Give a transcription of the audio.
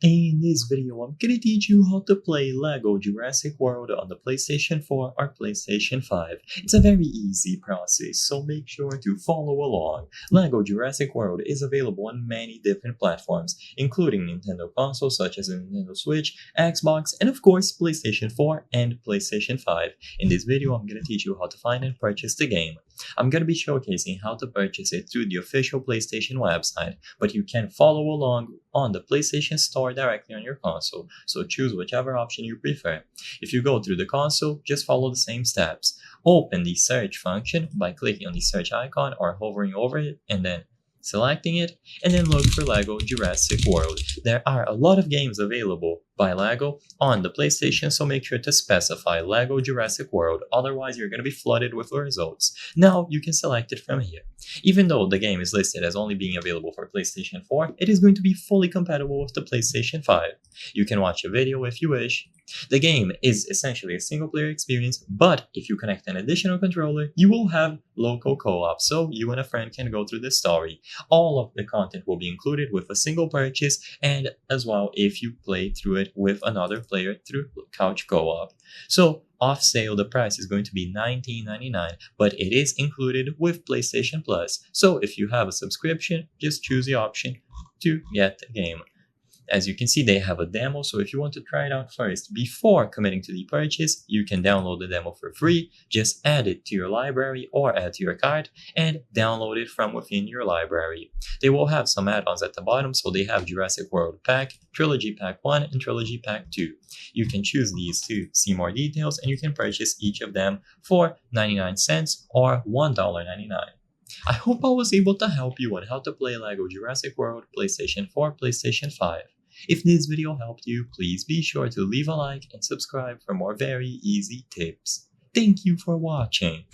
In this video, I'm gonna teach you how to play LEGO Jurassic World on the PlayStation 4 or PlayStation 5. It's a very easy process, so make sure to follow along. LEGO Jurassic World is available on many different platforms, including Nintendo consoles such as the Nintendo Switch, Xbox, and of course PlayStation 4 and PlayStation 5. In this video, I'm gonna teach you how to find and purchase the game. I'm gonna be showcasing how to purchase it through the official PlayStation website, but you can follow along on the PlayStation Store directly on your console, so choose whichever option you prefer. If you go through the console, just follow the same steps. Open the search function by clicking on the search icon or hovering over it and then selecting it, and then look for LEGO Jurassic World. There are a lot of games available by LEGO on the PlayStation, so make sure to specify LEGO Jurassic World, otherwise you're going to be flooded with the results. Now you can select it from here. Even though the game is listed as only being available for PlayStation 4, it is going to be fully compatible with the PlayStation 5. You can watch a video if you wish. The game is essentially a single-player experience, but if you connect an additional controller, you will have local co-op, so you and a friend can go through the story. All of the content will be included with a single purchase, and as well if you play through it with another player through couch co-op. So off sale, the price is going to be $19.99, but it is included with PlayStation Plus. So if you have a subscription, just choose the option to get the game. As you can see, they have a demo, so if you want to try it out first before committing to the purchase, you can download the demo for free. Just add it to your library or add to your cart and download it from within your library. They will have some add-ons at the bottom, so they have Jurassic World Pack, Trilogy Pack 1, and Trilogy Pack 2. You can choose these to see more details, and you can purchase each of them for 99 cents or $1.99. I hope I was able to help you on how to play LEGO Jurassic World, PlayStation 4, PlayStation 5. If this video helped you, please be sure to leave a like and subscribe for more very easy tips. Thank you for watching.